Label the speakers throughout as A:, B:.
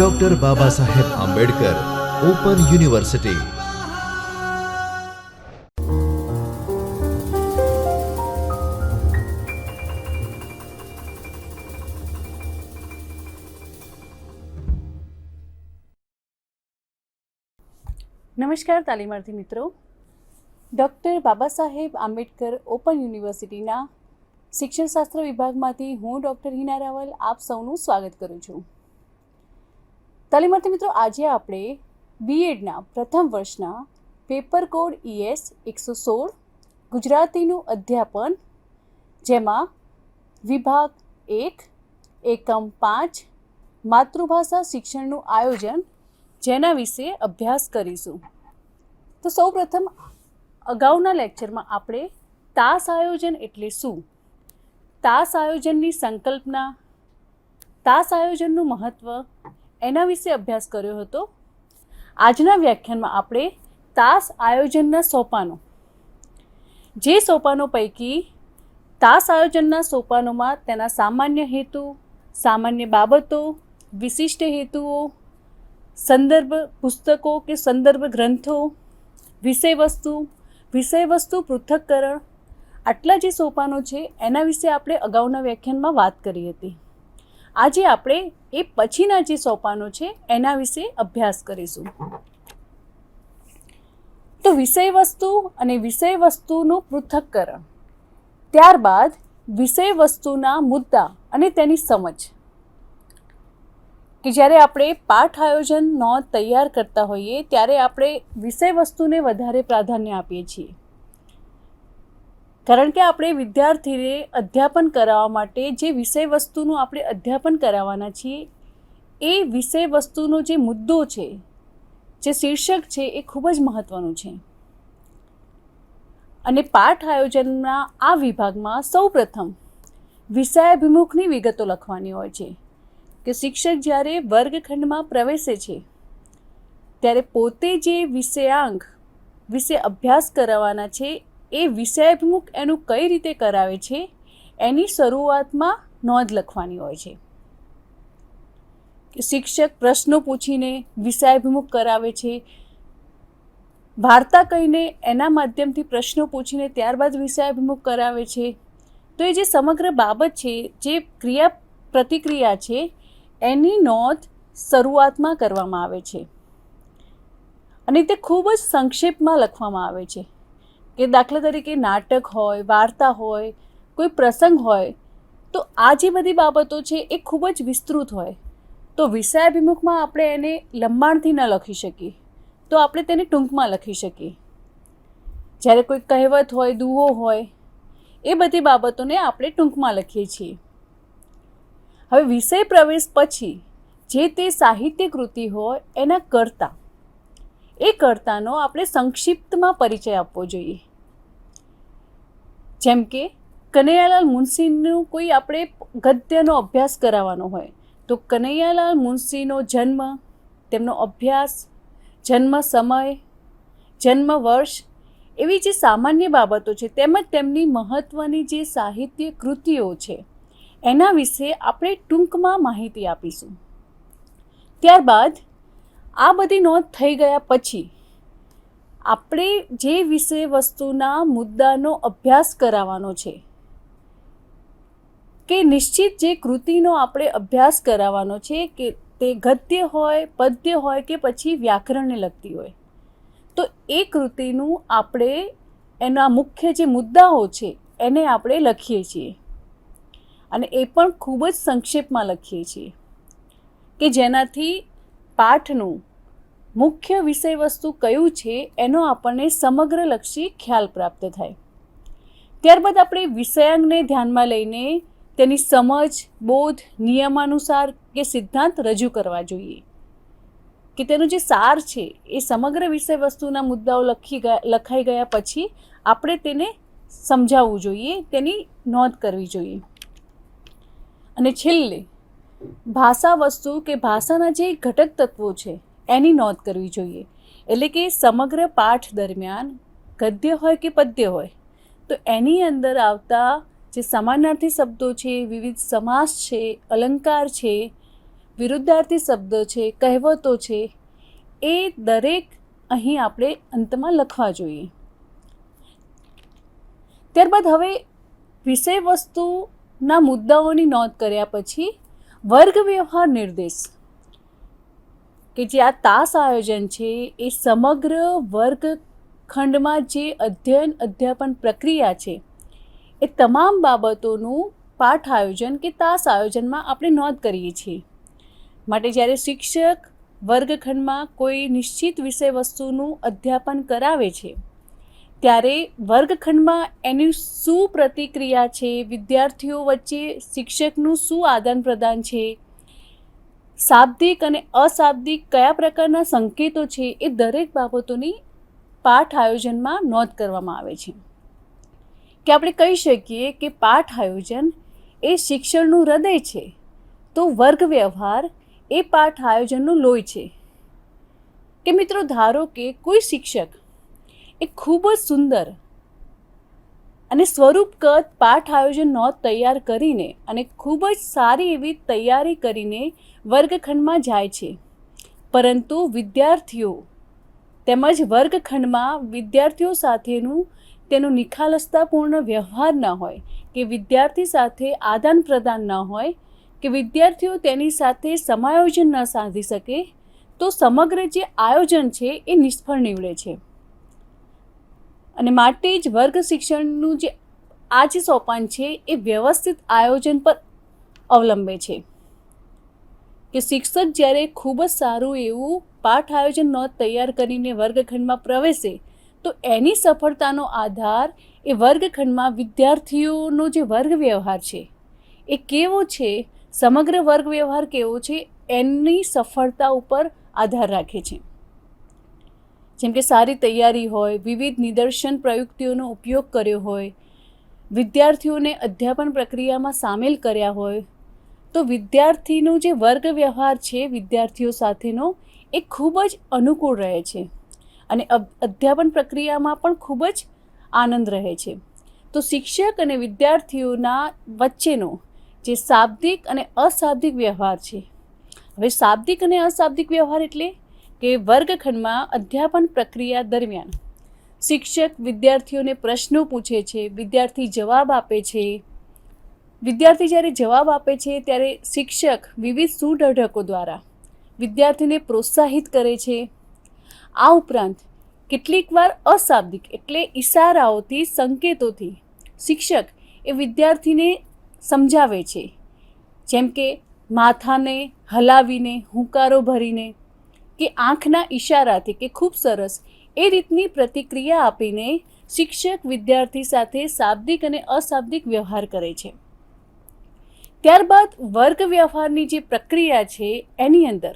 A: Doctor Baba Saheb Ambedkar open university.
B: નમસ્કાર તાલીમાર્થી મિત્રો. Doctor Baba Saheb Ambedkar open યુનિવર્સિટીના શિક્ષણશાસ્ત્ર વિભાગમાંથી હું ડૉક્ટર હિના રાવલ આપ સૌનું સ્વાગત કરું છું. તાલીમાર્થી મિત્રો, આજે આપણે બીએડના પ્રથમ વર્ષના પેપર કોડ ES 116 ગુજરાતીનું અધ્યાપન, જેમાં વિભાગ 1 એકમ 5 માતૃભાષા શિક્ષણનું આયોજન, જેના વિશે અભ્યાસ કરીશું. તો સૌપ્રથમ અગાઉના લેક્ચરમાં આપણે તાસ આયોજન એટલે શું, તાસ આયોજનની સંકલ્પના, તાસ આયોજનનું મહત્ત્વ, એના વિશે અભ્યાસ કર્યો હતો. આજના વ્યાખ્યાનમાં આપણે તાસ આયોજનના સોપાનો, જે સોપાનો પૈકી તાસ આયોજનના સોપાનોમાં તેના સામાન્ય હેતુ, સામાન્ય બાબતો, વિશિષ્ટ હેતુઓ, સંદર્ભ પુસ્તકો કે સંદર્ભ ગ્રંથો, વિષયવસ્તુ પૃથક્કરણ, આટલા જે સોપાનો છે એના વિશે આપણે અગાઉના વ્યાખ્યાનમાં વાત કરી હતી. આજે આપણે એ પછીના જે સોપાનો છે એના વિશે અભ્યાસ કરીશું. તો વિષયવસ્તુ અને વિષયવસ્તુનું પૃથક્કરણ, ત્યારબાદ વિષયવસ્તુના મુદ્દા અને તેની સમજ, કે જ્યારે આપણે પાઠ આયોજન નોંધ તૈયાર કરતા હોઈએ ત્યારે આપણે વિષયવસ્તુને વધારે પ્રાધાન્ય આપીએ છીએ, કારણ કે આપણે વિદ્યાર્થીને અધ્યાપન કરાવવા માટે જે વિષયવસ્તુનું આપણે અધ્યાપન કરાવવાના છીએ એ વિષયવસ્તુનો જે મુદ્દો છે, જે શીર્ષક છે, એ ખૂબ જ મહત્ત્વનું છે. અને પાઠ આયોજનના આ વિભાગમાં સૌપ્રથમ વિષયાભિમુખની વિગતો લખવાની હોય છે, કે શિક્ષક જ્યારે વર્ગખંડમાં પ્રવેશે છે ત્યારે પોતે જે વિષયાંગ વિશે અભ્યાસ કરાવવાના છે એ વિષયાભિમુખ એનું કઈ રીતે કરાવે છે એની શરૂઆતમાં નોંધ લખવાની હોય છે. કે શિક્ષક પ્રશ્નો પૂછીને વિષયાભિમુખ કરાવે છે, વાર્તા કહીને એના માધ્યમથી પ્રશ્નો પૂછીને ત્યારબાદ વિષયાભિમુખ કરાવે છે. તો એ જે સમગ્ર બાબત છે, જે ક્રિયા પ્રતિક્રિયા છે, એની નોંધ શરૂઆતમાં કરવામાં આવે છે અને તે ખૂબ જ સંક્ષેપમાં લખવામાં આવે છે. કે દાખલા તરીકે નાટક હોય, વાર્તા હોય, કોઈ પ્રસંગ હોય, તો આ જે બધી બાબતો છે એ ખૂબ જ વિસ્તૃત હોય, તો વિષયાભિમુખમાં આપણે એને લંબાણથી ન લખી શકીએ, તો આપણે તેને ટૂંકમાં લખી શકીએ. જ્યારે કોઈ કહેવત હોય, દુહો હોય, એ બધી બાબતોને આપણે ટૂંકમાં લખીએ છીએ. હવે વિષય પ્રવેશ પછી જે તે સાહિત્ય કૃતિ હોય એના કર્તા, એ કર્તાનો આપણે સંક્ષિપ્તમાં પરિચય આપવો જોઈએ. જેમ કે કનૈયાલાલ મુનશીનું કોઈ આપણે ગદ્યનો અભ્યાસ કરાવવાનો હોય તો કનૈયાલાલ મુનશીનો જન્મ, તેમનો અભ્યાસ, જન્મ સમય, જન્મ વર્ષ, એવી જે સામાન્ય બાબતો છે, તેમજ તેમની મહત્ત્વની જે સાહિત્ય કૃતિઓ છે એના વિશે આપણે ટૂંકમાં માહિતી આપીશું. ત્યારબાદ આ બધી નોંધ થઈ ગયા પછી આપણે જે વિષય વસ્તુના મુદ્દાનો અભ્યાસ કરાવવાનો છે, કે નિશ્ચિત જે કૃતિનો આપણે અભ્યાસ કરાવવાનો છે, કે તે ગદ્ય હોય, પદ્ય હોય કે પછી વ્યાકરણને લગતી હોય, તો એ કૃતિનું આપણે એના મુખ્ય જે મુદ્દાઓ છે એને આપણે લખીએ છીએ. અને એ પણ ખૂબ જ સંક્ષેપમાં લખીએ છીએ, કે જેનાથી પાઠનું મુખ્ય વિષયવસ્તુ કયું છે એનો આપણને સમગ્રલક્ષી ખ્યાલ પ્રાપ્ત થાય. ત્યારબાદ આપણે વિષયાંગને ધ્યાનમાં લઈને તેની સમજ, બોધ, નિયમાનુસાર કે સિદ્ધાંત રજૂ કરવા જોઈએ. કે તેનો જે સાર છે એ સમગ્ર વિષયવસ્તુના મુદ્દાઓ લખાઈ ગયા પછી આપણે તેને સમજાવવું જોઈએ, તેની નોંધ કરવી જોઈએ. અને છેલ્લે ભાષા વસ્તુ કે ભાષાના જે ઘટક તત્વો છે એની નોંધ કરવી જોઈએ. એટલે કે સમગ્ર પાઠ દરમિયાન ગદ્ય હોય કે પદ્ય હોય તો એની અંદર આવતા જે સમાનાર્થી શબ્દો છે, વિવિધ સમાસ છે, અલંકાર છે, વિરુદ્ધાર્થી શબ્દો છે, કહેવતો છે, એ દરેક અહીં આપણે અંતમાં લખવા જોઈએ. ત્યારબાદ હવે વિષય વસ્તુના મુદ્દાઓની નોંધ કર્યા પછી વર્ગ વ્યવહાર નિર્દેશ, કે જે આ તાસ આયોજન છે એ સમગ્ર વર્ગખંડમાં જે અધ્યાપન પ્રક્રિયા છે એ તમામ બાબતોનું પાઠ આયોજન કે તાસ આયોજનમાં આપણે નોંધ કરીએ છીએ. માટે જ્યારે શિક્ષક વર્ગખંડમાં કોઈ નિશ્ચિત વિષય વસ્તુનું અધ્યાપન કરાવે છે ત્યારે વર્ગખંડમાં એની શું પ્રતિક્રિયા છે, વિદ્યાર્થીઓ વચ્ચે શિક્ષકનું શું આદાન પ્રદાન છે, શાબ્દિક અને અશાબ્દિક કયા પ્રકારના સંકેતો છે, એ દરેક બાબતોની પાઠ આયોજનમાં નોંધ કરવામાં આવે છે. કે આપણે કહી શકીએ કે પાઠ આયોજન એ શિક્ષણનું હૃદય છે, તો વર્ગ વ્યવહાર એ પાઠ આયોજનનું લોહી છે. કે મિત્રો, ધારો કે કોઈ શિક્ષક એ ખૂબ જ સુંદર અને સ્વરૂપગત પાઠ આયોજન નોંધ તૈયાર કરીને અને ખૂબ જ સારી એવી તૈયારી કરીને વર્ગખંડમાં જાય છે, પરંતુ વિદ્યાર્થીઓ તેમજ વર્ગખંડમાં વિદ્યાર્થીઓ સાથેનું તેનો નિખાલસતાપૂર્ણ વ્યવહાર ન હોય, કે વિદ્યાર્થી સાથે આદાન પ્રદાન ન હોય, કે વિદ્યાર્થીઓ તેની સાથે સમાયોજન ન સાધી શકે, તો સમગ્ર જે આયોજન છે એ નિષ્ફળ નીવડે છે. અને માટે જ વર્ગ શિક્ષણનું જે આ જે સોપાન છે એ વ્યવસ્થિત આયોજન પર અવલંબે છે. કે શિક્ષક જ્યારે ખૂબ જ સારું એવું પાઠ આયોજન નોંધ તૈયાર કરીને વર્ગખંડમાં પ્રવેશે તો એની સફળતાનો આધાર એ વર્ગખંડમાં વિદ્યાર્થીઓનો જે વર્ગ વ્યવહાર છે એ કેવો છે, સમગ્ર વર્ગ વ્યવહાર કેવો છે, એની સફળતા ઉપર આધાર રાખે છે. જેમ કે સારી તૈયારી હોય, વિવિધ નિદર્શન પ્રયુક્તિઓનો ઉપયોગ કર્યો હોય, વિદ્યાર્થીઓને અધ્યાપન પ્રક્રિયામાં સામેલ કર્યા હોય, તો વિદ્યાર્થીનો જે વર્ગ વ્યવહાર છે વિદ્યાર્થીઓ સાથેનો એ ખૂબ જ અનુકૂળ રહે છે અને અધ્યાપન પ્રક્રિયામાં પણ ખૂબ જ આનંદ રહે છે. તો શિક્ષક અને વિદ્યાર્થીઓના વચ્ચેનો જે શાબ્દિક અને અશાબ્દિક વ્યવહાર છે, હવે શાબ્દિક અને અશાબ્દિક વ્યવહાર એટલે કે વર્ગખંડમાં અધ્યાપન પ્રક્રિયા દરમિયાન શિક્ષક વિદ્યાર્થીઓને પ્રશ્નો પૂછે છે, વિદ્યાર્થી જવાબ આપે છે. વિદ્યાર્થી જ્યારે જવાબ આપે છે ત્યારે શિક્ષક વિવિધ સુઢળકો દ્વારા વિદ્યાર્થીને પ્રોત્સાહિત કરે છે. આ ઉપરાંત કેટલીક વાર અશાબ્દિક એટલે ઇશારાઓથી, સંકેતોથી શિક્ષક એ વિદ્યાર્થીને સમજાવે છે, જેમ કે માથાને હલાવીને, હુંકારો ભરીને, કે આંખના ઇશારાથી, કે ખૂબ સરસ એ રીતની પ્રતિક્રિયા આપીને શિક્ષક વિદ્યાર્થી સાથે શાબ્દિક અને અશાબ્દિક વ્યવહાર કરે છે. ત્યારબાદ વર્ગ વ્યવહારની જે પ્રક્રિયા છે એની અંદર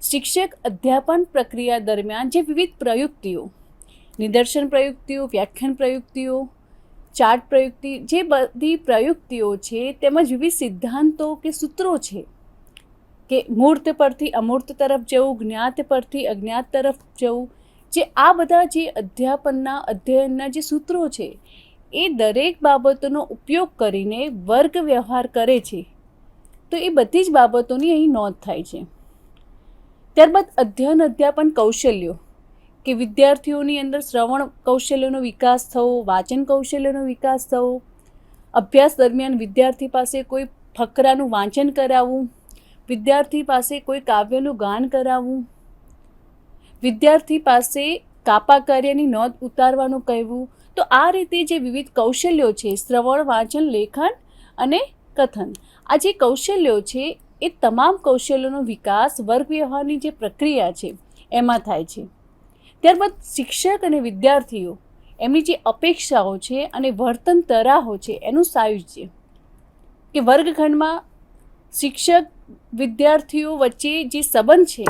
B: શિક્ષક અધ્યાપન પ્રક્રિયા દરમિયાન જે વિવિધ પ્રયુક્તિઓ, નિદર્શન પ્રયુક્તિઓ, વ્યાખ્યાન પ્રયુક્તિઓ, ચાર્ટ પ્રયુક્તિ, જે બધી પ્રયુક્તિઓ છે તેમજ વિવિધ સિદ્ધાંતો કે સૂત્રો છે, કે મૂર્ત પરથી અમૂર્ત તરફ જવું, જ્ઞાત પરથી અજ્ઞાત તરફ જવું, જે આ બધા જે અધ્યયનના જે સૂત્રો છે એ દરેક બાબતોનો ઉપયોગ કરીને વર્ગ વ્યવહાર કરે છે. તો એ બધી જ બાબતોની અહીં નોંધ થાય છે. ત્યારબાદ અધ્યાપન કૌશલ્યો, કે વિદ્યાર્થીઓની અંદર શ્રવણ કૌશલ્યનો વિકાસ થવો, વાંચન કૌશલ્યનો વિકાસ થવો, અભ્યાસ દરમિયાન વિદ્યાર્થી પાસે કોઈ ફકરાનું વાંચન કરાવવું, વિદ્યાર્થી પાસે કોઈ કાવ્યનું ગાન કરાવવું, વિદ્યાર્થી પાસે કાપા કાર્યની નોંધ ઉતારવાનું કહેવું. તો આ રીતે જે વિવિધ કૌશલ્યો છે, શ્રવણ, વાંચન, લેખન અને કથન, આ જે કૌશલ્યો છે એ તમામ કૌશલ્યોનો વિકાસ વર્ગ વ્યવહારની જે પ્રક્રિયા છે એમાં થાય છે. ત્યારબાદ શિક્ષક અને વિદ્યાર્થીઓ એમની જે અપેક્ષાઓ છે અને વર્તન તરાહો છે એનું સાયુજ્ય, કે વર્ગખંડમાં શિક્ષક વિદ્યાર્થીઓ વચ્ચે જે સંબંધ છે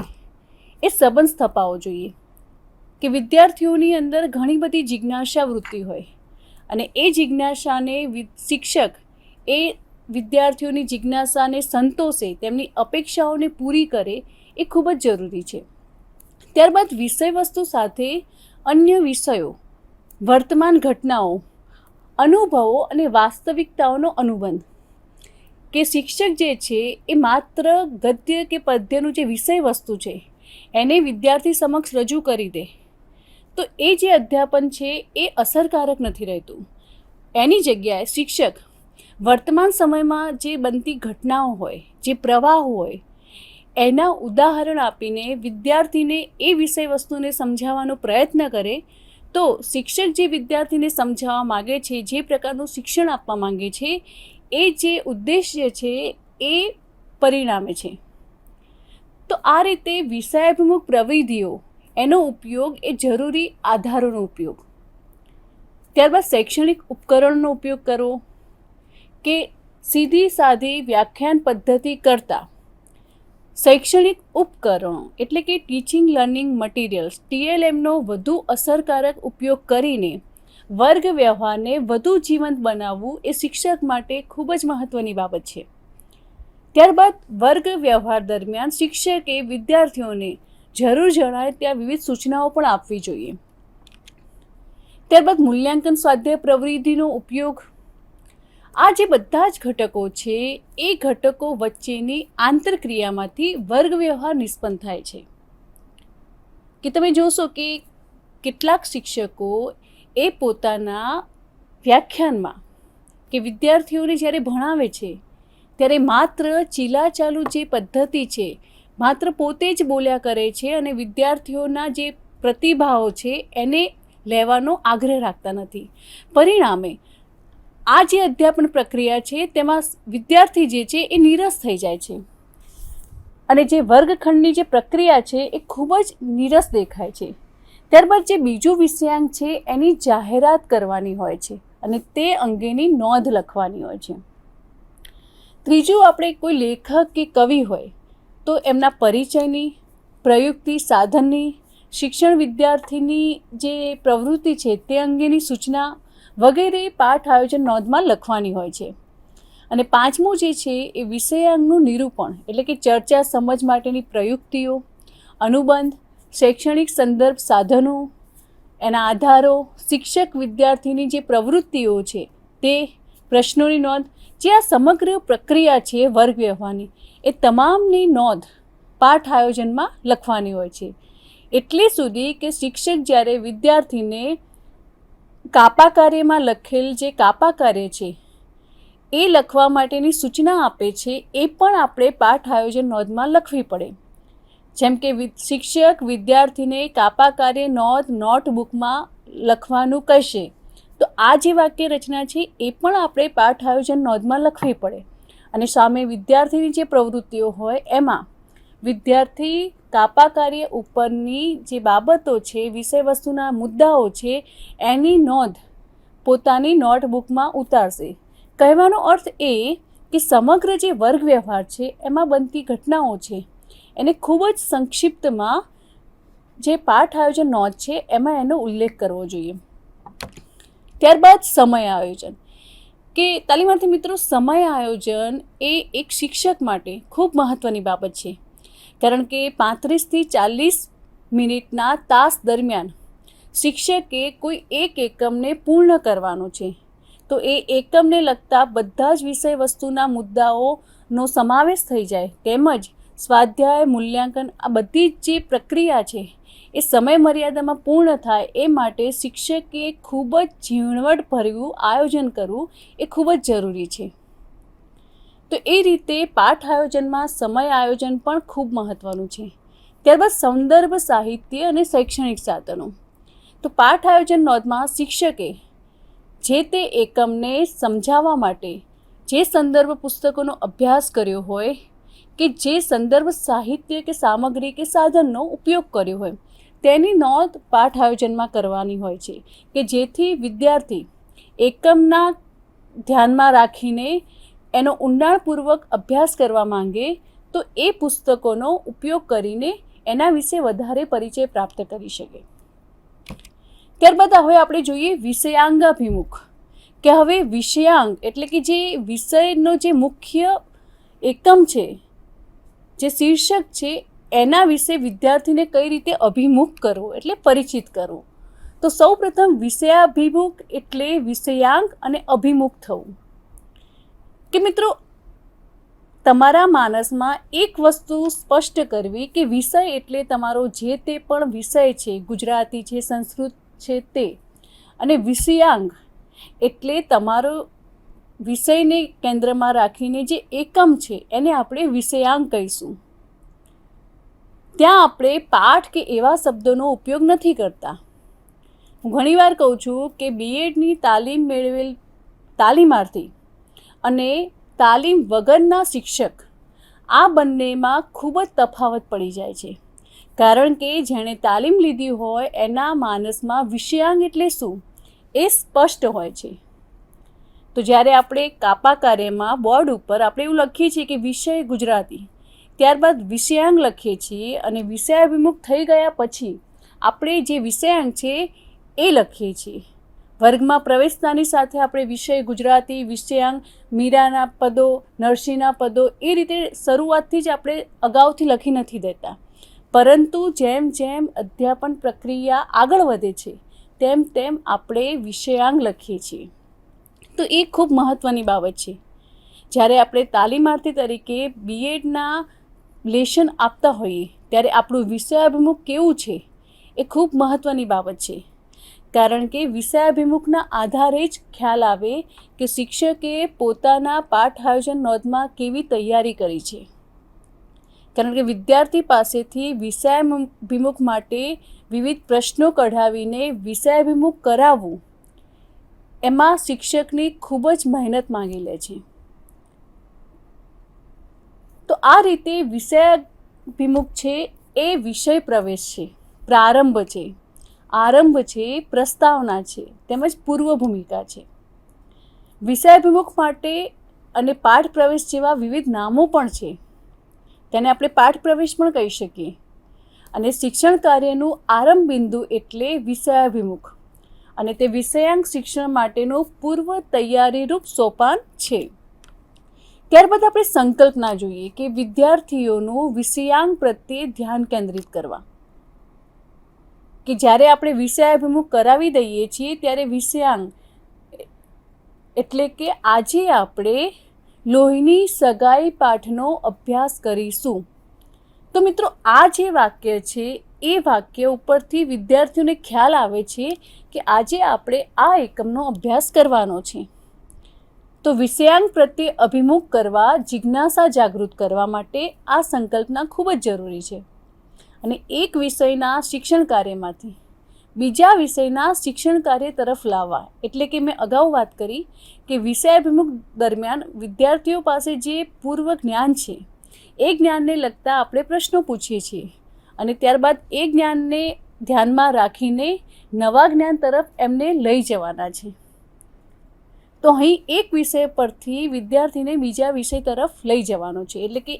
B: એ સંબંધ સ્થપાવવો જોઈએ. કે વિદ્યાર્થીઓની અંદર ઘણી બધી જિજ્ઞાસા વૃત્તિ હોય અને એ જિજ્ઞાસાને શિક્ષક એ વિદ્યાર્થીઓની જિજ્ઞાસાને સંતોષે, તેમની અપેક્ષાઓને પૂરી કરે, એ ખૂબ જ જરૂરી છે. ત્યારબાદ વિષય વસ્તુ સાથે અન્ય વિષયો, વર્તમાન ઘટનાઓ, અનુભવો અને વાસ્તવિકતાઓનો અનુબંધ, કે શિક્ષક જે છે એ માત્ર ગદ્ય કે પદ્યનું જે વિષય વસ્તુ છે એને વિદ્યાર્થી સમક્ષ રજૂ કરી દે તો એ જે અધ્યાપન છે એ અસરકારક નથી રહેતું. એની જગ્યાએ શિક્ષક વર્તમાન સમયમાં જે બનતી ઘટનાઓ હોય, જે પ્રવાહ હોય, એના ઉદાહરણ આપીને વિદ્યાર્થીને એ વિષય વસ્તુને સમજાવવાનો પ્રયત્ન કરે તો શિક્ષક જે વિદ્યાર્થીને સમજાવવા માગે છે, જે પ્રકારનું શિક્ષણ આપવા માંગે છે, એ જે ઉદ્દેશ્ય છે એ પરિણામે છે. તો આ રીતે વિષયાભિમુખ પ્રવિધિઓ, એનો ઉપયોગ એ જરૂરી આધારોનો ઉપયોગ. ત્યારબાદ શૈક્ષણિક ઉપકરણનો ઉપયોગ કરવો કે સીધી સાદી વ્યાખ્યાન પદ્ધતિ કરતાં શૈક્ષણિક ઉપકરણો એટલે કે ટીચિંગ લર્નિંગ મટીરિયલ્સ TLMનો વધુ અસરકારક ઉપયોગ કરીને વર્ગ વ્યવહારને વધુ જીવંત બનાવવું એ શિક્ષક માટે ખૂબ જ મહત્ત્વની બાબત છે. ત્યારબાદ વર્ગ વ્યવહાર દરમિયાન શિક્ષકે વિદ્યાર્થીઓને જરૂર જણાય ત્યાં વિવિધ સૂચનાઓ પણ આપવી જોઈએ. ત્યારબાદ મૂલ્યાંકન સ્વાધ્યાય પ્રવૃત્તિનો ઉપયોગ. આ જે બધા જ ઘટકો છે એ ઘટકો વચ્ચેની આંતરક્રિયામાંથી વર્ગ વ્યવહાર નિષ્પન્ન થાય છે. કે તમે જોશો કે કેટલાક શિક્ષકો એ પોતાના વ્યાખ્યાનમાં કે વિદ્યાર્થીઓને જ્યારે ભણાવે છે ત્યારે માત્ર ચીલાચાલુ જે પદ્ધતિ છે, માત્ર પોતે જ બોલ્યા કરે છે અને વિદ્યાર્થીઓના જે પ્રતિભાવો છે એને લેવાનો આગ્રહ રાખતા નથી. પરિણામે આ જે અધ્યાપન પ્રક્રિયા છે તેમાં વિદ્યાર્થી જે છે એ નીરસ થઈ જાય છે અને જે વર્ગખંડની જે પ્રક્રિયા છે એ ખૂબ જ નીરસ દેખાય છે. ત્યારબાદ જે બીજું વિષયાંક છે એની જાહેરાત કરવાની હોય છે અને તે અંગેની નોંધ લખવાની હોય છે. ત્રીજું, આપણે કોઈ લેખક કે કવિ હોય તો એમના પરિચયની, પ્રયુક્તિ સાધનની, શિક્ષણ વિદ્યાર્થીની જે પ્રવૃત્તિ છે તે અંગેની સૂચના વગેરે પાઠ આયોજન નોંધમાં લખવાની હોય છે. અને પાંચમું જે છે એ વિષયાંગનું નિરૂપણ એટલે કે ચર્ચા સમજ માટેની પ્રયુક્તિઓ, અનુબંધ, શૈક્ષણિક સંદર્ભ સાધનો, એના આધારો, શિક્ષક વિદ્યાર્થીની જે પ્રવૃત્તિઓ છે તે, પ્રશ્નોની નોંધ, જે આ સમગ્ર પ્રક્રિયા છે વર્ગ વ્યવહારની એ તમામની નોંધ પાઠ આયોજનમાં લખવાની હોય છે. એટલે સુધી કે શિક્ષક જ્યારે વિદ્યાર્થીને કાપા કાર્યમાં લખેલ જે કાપા કાર્ય છે એ લખવા માટેની સૂચના આપે છે એ પણ આપણે પાઠ આયોજન નોંધમાં લખવી પડે. જેમ કે શિક્ષક વિદ્યાર્થીને કાપા કાર્ય નોંધ નોટબુકમાં લખવાનું કહેશે તો આ જે વાક્ય રચના છે એ પણ આપણે પાઠ આયોજન નોંધમાં લખવી પડે. અને સામે વિદ્યાર્થીની જે પ્રવૃત્તિઓ હોય એમાં વિદ્યાર્થી કાપા કાર્ય ઉપરની જે બાબતો છે, વિષય વસ્તુના મુદ્દાઓ છે એની નોંધ પોતાની નોટબુકમાં ઉતારશે. કહેવાનો અર્થ એ કે સમગ્ર જે વર્ગ વ્યવહાર છે એમાં બનતી ઘટનાઓ છે એને ખૂબ જ સંક્ષિપ્તમાં જે પાઠ આયોજન નોંધ છે એમાં એનો ઉલ્લેખ કરવો જોઈએ. ત્યારબાદ સમય આયોજન કે તાલીમાર્થી મિત્રો, સમય આયોજન એ એક શિક્ષક માટે ખૂબ મહત્ત્વની બાબત છે. કારણ કે 35થી 40 મિનિટના તાસ દરમિયાન શિક્ષકે કોઈ એક એકમને પૂર્ણ કરવાનો છે. તો એ એકમને લગતા બધા જ વિષય વસ્તુના મુદ્દાઓનો સમાવેશ થઈ જાય તેમજ સ્વાધ્યાય, મૂલ્યાંકન, આ બધી જ જે પ્રક્રિયા છે એ સમય મર્યાદામાં પૂર્ણ થાય એ માટે શિક્ષકે ખૂબ જ ઝીણવટભર્યું આયોજન કરવું એ ખૂબ જ જરૂરી છે. તો એ રીતે પાઠ આયોજનમાં સમય આયોજન પણ ખૂબ મહત્ત્વનું છે. ત્યારબાદ સંદર્ભ સાહિત્ય અને શૈક્ષણિક સાધનો. તો પાઠ આયોજન નોંધમાં શિક્ષકે જે તે એકમને સમજાવવા માટે જે સંદર્ભ પુસ્તકોનો અભ્યાસ કર્યો હોય કે જે સંદર્ભ સાહિત્ય કે સામગ્રી કે સાધનનો ઉપયોગ કર્યો હોય તેની નોંધ પાઠ આયોજનમાં કરવાની હોય છે કે જેથી વિદ્યાર્થી એકમના ધ્યાનમાં રાખીને એનો ઊંડાણપૂર્વક અભ્યાસ કરવા માંગે તો એ પુસ્તકોનો ઉપયોગ કરીને એના વિશે વધારે પરિચય પ્રાપ્ત કરી શકે. ત્યારબાદ હવે આપણે જોઈએ વિષયાંગાભિમુખ કે હવે વિષયાંગ એટલે કે જે વિષયનો જે મુખ્ય એકમ છે, જે શીર્ષક છે એના વિશે વિદ્યાર્થીને કઈ રીતે અભિમુખ કરવો એટલે પરિચિત કરવો. તો સૌપ્રથમ વિષયાભિમુખ એટલે વિષયાંગ અને અભિમુખ થવું. કે મિત્રો, તમારા માનસમાં એક વસ્તુ સ્પષ્ટ કરવી કે વિષય એટલે તમારો જે તે પણ વિષય છે, ગુજરાતી છે, સંસ્કૃત છે તે, અને વિષયાંગ એટલે તમારો વિષયને કેન્દ્રમાં રાખીને જે એકમ છે એને આપણે વિષયાંગ કહીશું. ત્યાં આપણે પાઠ કે એવા શબ્દોનો ઉપયોગ નથી કરતા. હું ઘણીવાર કહું છું કે બીએડની તાલીમ મેળવેલ તાલીમાર્થી અને તાલીમ વગરના શિક્ષક આ બંનેમાં ખૂબ જ તફાવત પડી જાય છે. કારણ કે જેણે તાલીમ લીધી હોય એના માનસમાં વિષયાંગ એટલે શું એ સ્પષ્ટ હોય છે. તો જ્યારે આપણે કાપા કાર્યમાં બોર્ડ ઉપર આપણે એવું લખીએ છીએ કે વિષય ગુજરાતી, ત્યારબાદ વિષયાંગ લખીએ છીએ અને વિષયાભિમુખ થઈ ગયા પછી આપણે જે વિષયાંગ છે એ લખીએ છીએ. વર્ગમાં પ્રવેશતાની સાથે આપણે વિષય ગુજરાતી, વિષયાંગ, મીરાના પદો, નરસિંહના પદો એ રીતે શરૂઆતથી જ આપણે અગાઉથી લખી નથી દેતા. પરંતુ જેમ જેમ અધ્યાપન પ્રક્રિયા આગળ વધે છે તેમ તેમ આપણે વિષયાંગ લખીએ છીએ. તો એ ખૂબ મહત્ત્વની બાબત છે. જ્યારે આપણે તાલીમાર્થી તરીકે બીએડના લેશન આપતા હોઈએ ત્યારે આપણું વિષયાભિમુખ કેવું છે એ ખૂબ મહત્ત્વની બાબત છે. કારણ કે વિષયાભિમુખના આધારે જ ખ્યાલ આવે કે શિક્ષકે પોતાના પાઠ આયોજન નોંધમાં કેવી તૈયારી કરી છે. કારણ કે વિદ્યાર્થી પાસેથી વિષયાભિમુખ માટે વિવિધ પ્રશ્નો કઢાવીને વિષયાભિમુખ કરાવવું એમાં શિક્ષકની ખૂબ જ મહેનત માંગી લે છે. તો આ રીતે વિષયાભિમુખ છે એ વિષય પ્રવેશ છે, પ્રારંભ છે, આરંભ છે, પ્રસ્તાવના છે તેમજ પૂર્વ ભૂમિકા છે. વિષયાભિમુખ માટે અને પાઠ પ્રવેશ જેવા વિવિધ નામો પણ છે. તેને આપણે પાઠ પ્રવેશ પણ કહી શકીએ. અને શિક્ષણ કાર્યનું આરંભ બિંદુ એટલે વિષયાભિમુખ અને તે વિષયાંગ શિક્ષણ માટેનું પૂર્વ તૈયારીરૂપ સોપાન છે. ત્યારબાદ આપણે સંકલ્પના જોઈએ કે વિદ્યાર્થીઓનું વિષયાંગ પ્રત્યે ધ્યાન કેન્દ્રિત કરવા. કે જ્યારે આપણે વિષયાભિમુખ કરાવી દઈએ છીએ ત્યારે વિષયાંગ એટલે કે આજે આપણે લોહીની સગાઈ પાઠનો અભ્યાસ કરીશું. તો મિત્રો આ જે વાક્ય છે એ વાક્ય ઉપરથી વિદ્યાર્થીઓને ખ્યાલ આવે છે કે આજે આપણે આ એકમનો અભ્યાસ કરવાનો છે. તો વિષયાંગ પ્રત્યે અભિમુખ કરવા, જિજ્ઞાસા જાગૃત કરવા માટે આ સંકલ્પના ખૂબ જ જરૂરી છે. અને એક વિષયના શિક્ષણ કાર્યમાંથી બીજા વિષયના શિક્ષણ કાર્ય તરફ લાવવા એટલે કે મેં અગાઉ વાત કરી કે વિષયાભિમુખ દરમિયાન વિદ્યાર્થીઓ પાસે જે પૂર્વ જ્ઞાન છે એ જ્ઞાનને લગતા આપણે પ્રશ્નો પૂછીએ છીએ અને ત્યારબાદ એ જ્ઞાનને ધ્યાનમાં રાખીને નવા જ્ઞાન તરફ એમને લઈ જવાના છે. તો અહીં એક વિષય પરથી વિદ્યાર્થીને બીજા વિષય તરફ લઈ જવાનો છે. એટલે કે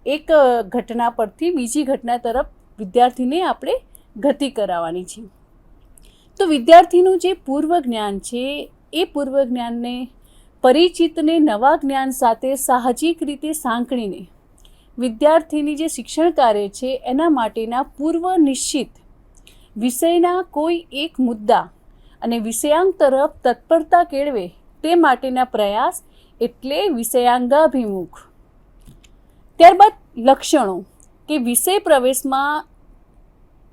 B: એક ઘટના પરથી બીજી ઘટના તરફ વિદ્યાર્થીને આપણે ગતિ કરાવવાની છે. તો વિદ્યાર્થીનું જે પૂર્વ જ્ઞાન છે એ પૂર્વ જ્ઞાનને પરિચિતને નવા જ્ઞાન સાથે સાહજિક રીતે સાંકળીને વિદ્યાર્થીની જે શિક્ષણ કાર્ય છે એના માટેના પૂર્વ નિશ્ચિત વિષયના કોઈ એક મુદ્દા અને વિષયાંગ તરફ તત્પરતા કેળવે તે માટેના પ્રયાસ એટલે વિષયાંગાભિમુખ. ત્યારબાદ લક્ષણો કે વિષય પ્રવેશમાં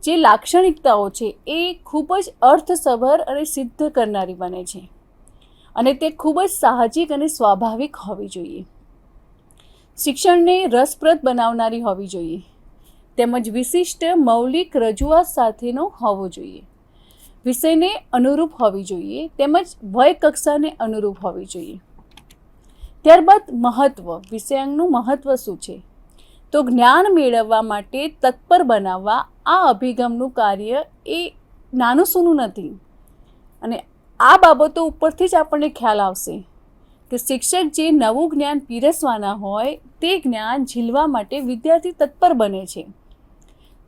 B: જે લાક્ષણિકતાઓ છે એ ખૂબ જ અર્થસભર અને સિદ્ધ કરનારી બને છે અને તે ખૂબ જ સાહજિક અને સ્વાભાવિક હોવી જોઈએ. શિક્ષણને રસપ્રદ બનાવનારી હોવી જોઈએ તેમજ વિશિષ્ટ મૌલિક રજૂઆત સાથેનો હોવો જોઈએ. વિષયને અનુરૂપ હોવી જોઈએ તેમજ વય કક્ષાને અનુરૂપ હોવી જોઈએ. ત્યારબાદ મહત્ત્વ, વિષયાંગનું મહત્ત્વ શું છે? તો જ્ઞાન મેળવવા માટે તત્પર બનાવવા આ અભિગમનું કાર્ય એ નાનું સૂનું નથી. અને આ બાબતો ઉપરથી જ આપણને ખ્યાલ આવશે કે શિક્ષક જે નવું જ્ઞાન પીરસવાના હોય તે જ્ઞાન ઝીલવા માટે વિદ્યાર્થી તત્પર બને છે.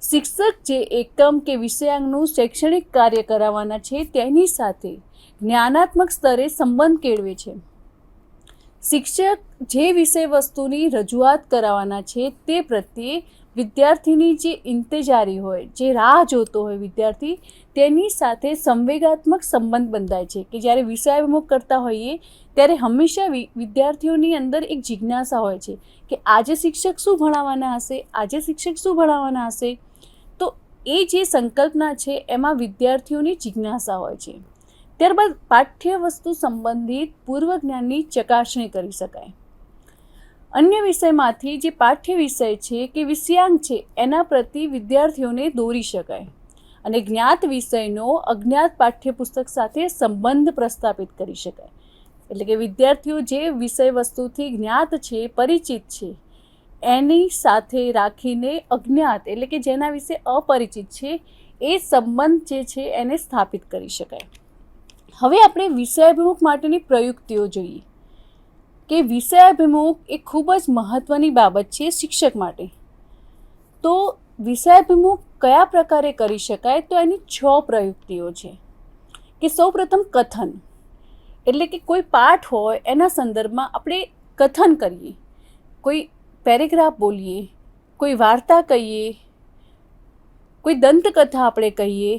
B: શિક્ષક જે એકમ કે વિષયાંગનું શૈક્ષણિક કાર્ય કરાવવાના છે તેની સાથે જ્ઞાનાત્મક સ્તરે સંબંધ કેળવે છે. શિક્ષક જે વિષય વસ્તુની રજૂઆત કરાવવાના છે તે પ્રત્યે વિદ્યાર્થીની જે ઇંતજારી હોય, જે રાહ જોતો હોય વિદ્યાર્થી, તેની સાથે સંવેગાત્મક સંબંધ બંધાય છે. કે જ્યારે વિષયાભિમુખ કરતા હોઈએ ત્યારે હંમેશા વિદ્યાર્થીઓની અંદર એક જિજ્ઞાસા હોય છે કે આજે શિક્ષક શું ભણાવવાના હશે, આજે શિક્ષક શું ભણાવવાના હશે. તો એ જે સંકલ્પના છે એમાં વિદ્યાર્થીઓની જિજ્ઞાસા હોય છે. ત્યારબાદ પાઠ્ય વસ્તુ સંબંધિત પૂર્વ જ્ઞાનની ચકાસણી કરી શકાય. અન્ય વિષયમાંથી જે પાઠ્ય વિષય છે કે વિષયાંક છે એના પ્રતિ વિદ્યાર્થીઓને દોરી શકાય અને જ્ઞાત વિષયનો અજ્ઞાત પાઠ્યપુસ્તક સાથે સંબંધ પ્રસ્થાપિત કરી શકાય. એટલે કે વિદ્યાર્થીઓ જે વિષય વસ્તુથી જ્ઞાત છે, પરિચિત છે, એની સાથે રાખીને અજ્ઞાત એટલે કે જેના વિશે અપરિચિત છે એ સંબંધ જે છે એને સ્થાપિત કરી શકાય. હવે આપણે વિષયાભિમુખ માટેની પ્રયુક્તિઓ જોઈએ કે વિષયાભિમુખ એ ખૂબ જ મહત્ત્વની બાબત છે શિક્ષક માટે. તો વિષયાભિમુખ કયા પ્રકારે કરી શકાય? તો એની 6 પ્રયુક્તિઓ છે. કે સૌપ્રથમ કથન, એટલે કે કોઈ પાઠ હોય એના સંદર્ભમાં આપણે કથન કરીએ, કોઈ પેરેગ્રાફ બોલીએ, કોઈ વાર્તા કહીએ, કોઈ દંતકથા આપણે કહીએ,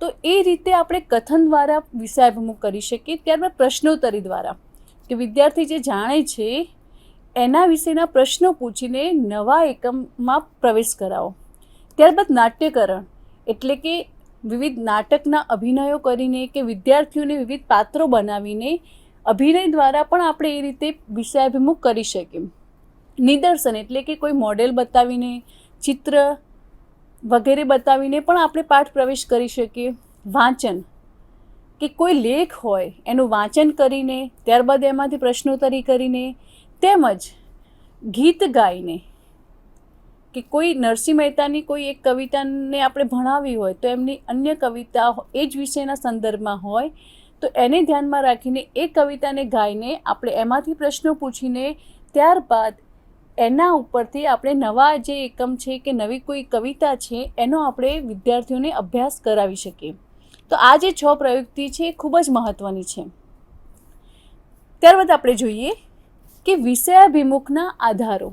B: તો એ રીતે આપણે કથન દ્વારા વિષયાભિમુખ કરી શકીએ. ત્યારબાદ પ્રશ્નોત્તરી દ્વારા કે વિદ્યાર્થી જે જાણે છે એના વિશેના પ્રશ્નો પૂછીને નવા એકમમાં પ્રવેશ કરાવો. ત્યારબાદ નાટ્યકરણ, એટલે કે વિવિધ નાટકના અભિનયો કરીને કે વિદ્યાર્થીઓને વિવિધ પાત્રો બનાવીને અભિનય દ્વારા પણ આપણે એ રીતે વિષયાભિમુખ કરી શકીએ. નિદર્શન, એટલે કે કોઈ મોડેલ બતાવીને, ચિત્ર વગેરે બતાવીને પણ આપણે પાઠ પ્રવેશ કરી શકીએ. વાંચન, કે કોઈ લેખ હોય એનું વાંચન કરીને ત્યારબાદ એમાંથી પ્રશ્નોત્તરી કરીને, તેમજ ગીત ગાઈને કે કોઈ નરસિંહ મહેતાની કોઈ એક કવિતાને આપણે ભણાવી હોય તો એમની અન્ય કવિતા એ જ વિષયના સંદર્ભમાં હોય તો એને ધ્યાનમાં રાખીને એ કવિતાને ગાઈને આપણે એમાંથી પ્રશ્નો પૂછીને ત્યારબાદ એના ઉપરથી આપણે નવા જે એકમ છે કે નવી કોઈ કવિતા છે એનો આપણે વિદ્યાર્થીઓને અભ્યાસ કરાવી શકીએ. તો આ જે 6 પ્રયુક્તિ છે એ ખૂબ જ મહત્ત્વની છે. ત્યારબાદ આપણે જોઈએ કે વિષયાભિમુખના આધારો.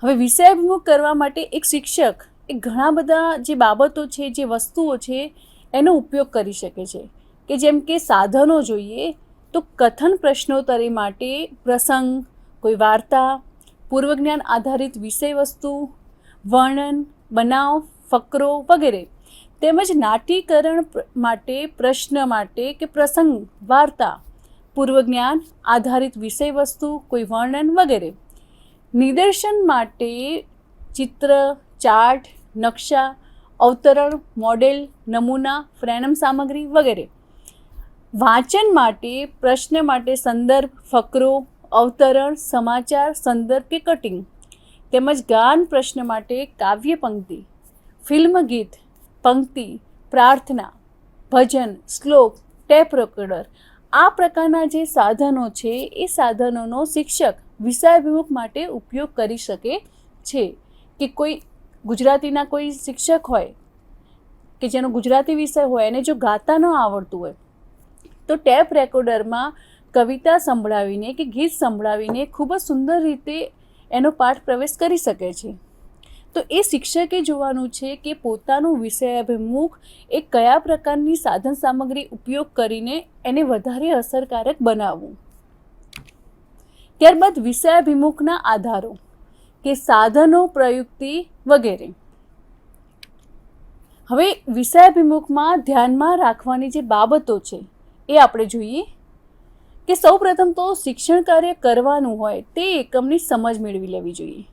B: હવે વિષયાભિમુખ કરવા માટે એક શિક્ષક એ ઘણા બધા જે બાબતો છે, જે વસ્તુઓ છે એનો ઉપયોગ કરી શકે છે. કે જેમ કે સાધનો જોઈએ તો કથન પ્રશ્નોત્તરી માટે પ્રસંગ, કોઈ વાર્તા, પૂર્વજ્ઞાન આધારિત વિષય વસ્તુ, વર્ણન, બનાવ, ફકરો વગેરે, તેમજ નાટ્યકરણ માટે પ્રશ્ન માટે કે પ્રસંગ, વાર્તા, પૂર્વજ્ઞાન આધારિત વિષય વસ્તુ, કોઈ વર્ણન વગેરે. નિદર્શન માટે ચિત્ર, ચાર્ટ, નકશા, અવતરણ, મોડેલ, નમૂના, ફ્રેનમ સામગ્રી વગેરે. વાંચન માટે પ્રશ્ન માટે સંદર્ભ, ફકરો, અવતરણ, સમાચાર, સંદર્ભ કે કટિંગ. તેમજ ગાન પ્રશ્ન માટે કાવ્ય પંક્તિ, ફિલ્મ ગીત, પંક્તિ, પ્રાર્થના, ભજન, શ્લોક, ટેપ રેકોર્ડર. આ પ્રકારના જે સાધનો છે એ સાધનોનો શિક્ષક વિષયાભિમુખ માટે ઉપયોગ કરી શકે છે. કે કોઈ ગુજરાતીના કોઈ શિક્ષક હોય કે જેનો ગુજરાતી વિષય હોય એને જો ગાતા ન આવડતું હોય તો ટેપ રેકોર્ડરમાં કવિતા સંભળાવીને કે ગીત સંભળાવીને ખૂબ જ સુંદર રીતે એનો પાઠ પ્રવેશ કરી શકે છે. તો એ શિક્ષકે જોવાનું છે કે પોતાનું વિષયાભિમુખ એ કયા પ્રકારની સાધન સામગ્રી ઉપયોગ કરીને એને વધારે અસરકારક બનાવવું. ત્યારબાદ વિષયાભિમુખના આધારો કે સાધનો, પ્રયુક્તિ વગેરે. હવે વિષયાભિમુખમાં ધ્યાનમાં રાખવાની જે બાબતો છે એ આપણે જોઈએ કે સૌપ્રથમ તો શિક્ષણ કાર્ય કરવાનું હોય તે એકમની સમજ મેળવી લેવી જોઈએ.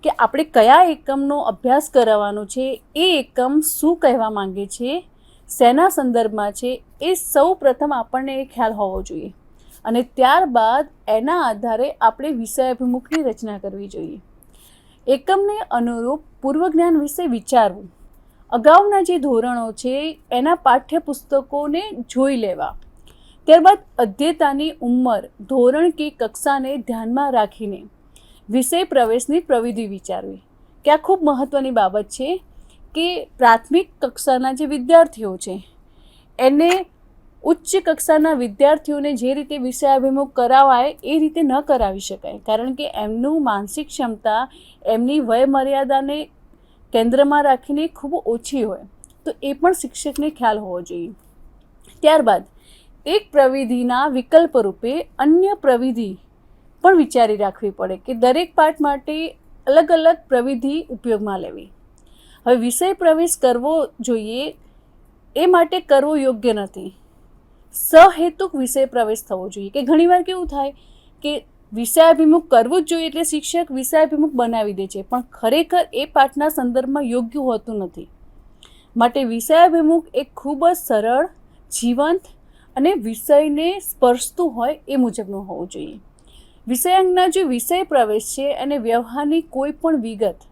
B: કે આપણે કયા એકમનો અભ્યાસ કરાવવાનો છે, એ એકમ શું કહેવા માંગે છે, શેના સંદર્ભમાં છે, એ સૌ પ્રથમ આપણને એ ખ્યાલ હોવો જોઈએ. અને ત્યારબાદ એના આધારે આપણે વિષયાભિમુખની રચના કરવી જોઈએ. એકમને અનુરૂપ પૂર્વજ્ઞાન વિશે વિચારવું. અગાઉના જે ધોરણો છે એના પાઠ્યપુસ્તકોને જોઈ લેવા. ત્યારબાદ અધ્યયતાની ઉંમર, ધોરણ કે કક્ષાને ધ્યાનમાં રાખીને વિષય પ્રવેશની પ્રવિધિ વિચારવી. કે આ ખૂબ મહત્ત્વની બાબત છે કે પ્રાથમિક કક્ષાના જે વિદ્યાર્થીઓ છે એને ઉચ્ચ કક્ષાના વિદ્યાર્થીઓને જે રીતે વિષયાભિમુખ કરાવાય એ રીતે ન કરાવી શકાય, કારણ કે એમનું માનસિક ક્ષમતા એમની વયમર્યાદાને કેન્દ્રમાં રાખીને ખૂબ ઓછી હોય, તો એ પણ શિક્ષકને ખ્યાલ હોવો જોઈએ. ત્યારબાદ એક પ્રવિધિના વિકલ્પ રૂપે અન્ય પ્રવિધિ પણ વિચારી રાખવી પડે કે દરેક પાઠ માટે અલગ અલગ પ્રવિધિ ઉપયોગમાં લેવી. હવે વિષય પ્રવેશ કરવો જોઈએ એ માટે કરવો યોગ્ય નથી. સહેતુક વિષય પ્રવેશ થવો જોઈએ, કે ઘણીવાર કેવું થાય કે વિષયાભિમુખ કરવું જ જોઈએ એટલે શિક્ષક વિષયાભિમુખ બનાવી દે છે, પણ ખરેખર એ પાઠના સંદર્ભમાં યોગ્ય હોતું નથી. માટે વિષયાભિમુખ એક ખૂબ જ સરળ, જીવંત અને વિષયને સ્પર્શતું હોય એ મુજબનું હોવું જોઈએ. વિષયાંગના જે વિષય પ્રવેશ છે અને વ્યવહારની કોઈ પણ વિગત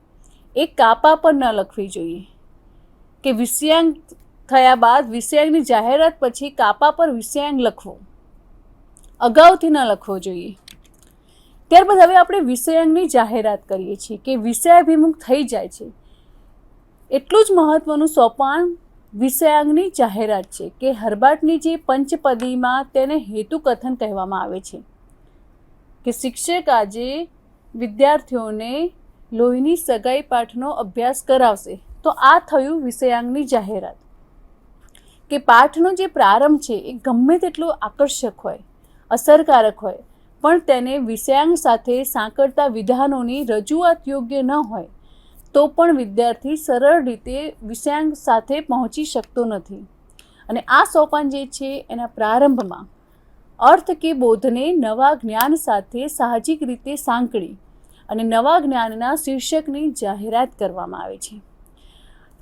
B: એ કાપા પર ન લખવી જોઈએ, કે વિષયાંગ થયા બાદ વિષયાંગની જાહેરાત પછી કાપા પર વિષયાંગ લખવો, અગાઉથી ન લખવો જોઈએ. ત્યારબાદ હવે આપણે વિષયાંગની જાહેરાત કરીએ છીએ કે વિષયાભિમુખ થઈ જાય છે, એટલું જ મહત્ત્વનું સોપાન વિષયાંગની જાહેરાત છે, કે હર્બાટની જે પંચપદીમાં તેને હેતુકથન કહેવામાં આવે છે, કે શિક્ષક આજે વિદ્યાર્થીઓને લોહીની સગાઈ પાઠનો અભ્યાસ કરાવશે. તો આ થયું વિષયાંગની જાહેરાત, કે પાઠનો જે પ્રારંભ છે એ ગમે તેટલો આકર્ષક હોય, અસરકારક હોય, પણ તેને વિષયાંગ સાથે સાંકળતા વિધાનોની રજૂઆત યોગ્ય ન હોય તો પણ વિદ્યાર્થી સરળ રીતે વિષયાંગ સાથે પહોંચી શકતો નથી. અને આ સોપાન જે છે એના પ્રારંભમાં અર્થ કે બોધને નવા જ્ઞાન સાથે સાહજિક રીતે સાંકળી અને નવા જ્ઞાનના શીર્ષકની જાહેરાત કરવામાં આવે છે.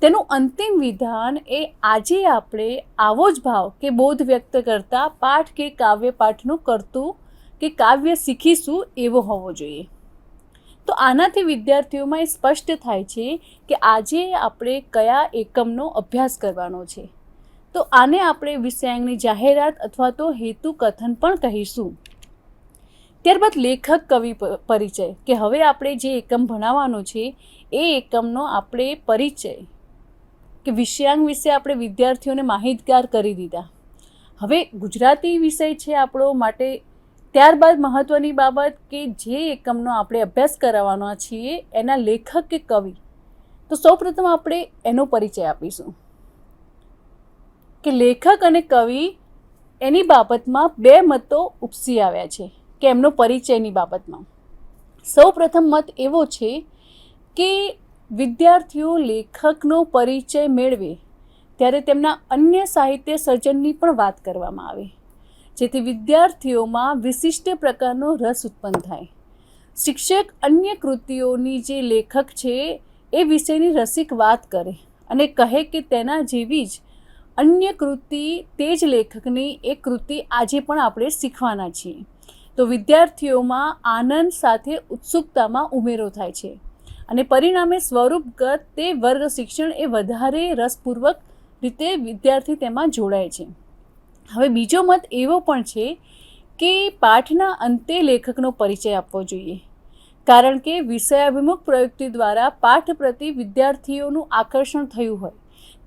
B: તેનું અંતિમ વિધાન એ આજે આપણે આવો જ ભાવ કે બોધ વ્યક્ત કરતા પાઠ કે કાવ્ય પાઠનું કરતું કે કાવ્ય શીખીશું એવો હોવો જોઈએ. તો આનાથી વિદ્યાર્થીઓમાં એ સ્પષ્ટ થાય છે કે આજે આપણે કયા એકમનો અભ્યાસ કરવાનો છે. તો આને આપણે વિષયાંગની જાહેરાત અથવા તો હેતુ કથન પણ કહીશું. ત્યારબાદ લેખક કવિ પરિચય, કે હવે આપણે જે એકમ ભણાવવાનો છે એ એકમનો આપણે પરિચય, કે વિષયાંગ વિશે આપણે વિદ્યાર્થીઓને માહિતગાર કરી દીધા. હવે ગુજરાતી વિષય છે આપણો માટે. ત્યારબાદ મહત્ત્વની બાબત કે જે એકમનો આપણે અભ્યાસ કરાવવાના છીએ એના લેખક કે કવિ, તો સૌપ્રથમ આપણે એનો પરિચય આપીશું, કે લેખક અને કવિ એની બાબતમાં બે મતો ઉપસી આવ્યા છે, કે એમનો પરિચયની બાબતમાં. સૌપ્રથમ મત એવો છે કે વિદ્યાર્થીઓ લેખકનો પરિચય મેળવે ત્યારે તેમના અન્ય સાહિત્ય સર્જનની પણ વાત કરવામાં આવે, જેથી વિદ્યાર્થીઓમાં વિશિષ્ટ પ્રકારનો રસ ઉત્પન્ન થાય. શિક્ષક અન્ય કૃતિઓની જે લેખક છે એ વિશેની રસિક વાત કરે અને કહે કે તેના જેવી જ અન્ય કૃતિ તે જ લેખકની એક કૃતિ આજે પણ આપણે શીખવાના છીએ. તો વિદ્યાર્થીઓમાં આનંદ સાથે ઉત્સુકતામાં ઉમેરો થાય છે અને પરિણામે સ્વરૂપગત તે વર્ગ શિક્ષણ એ વધારે રસપૂર્વક રીતે વિદ્યાર્થી તેમાં જોડાય છે. હવે બીજો મત એવો પણ છે કે પાઠના અંતે લેખકનો પરિચય આપવો જોઈએ, કારણ કે વિષયાભિમુખ પ્રયુક્તિ દ્વારા પાઠ પ્રતિ વિદ્યાર્થીઓનું આકર્ષણ થયું હોય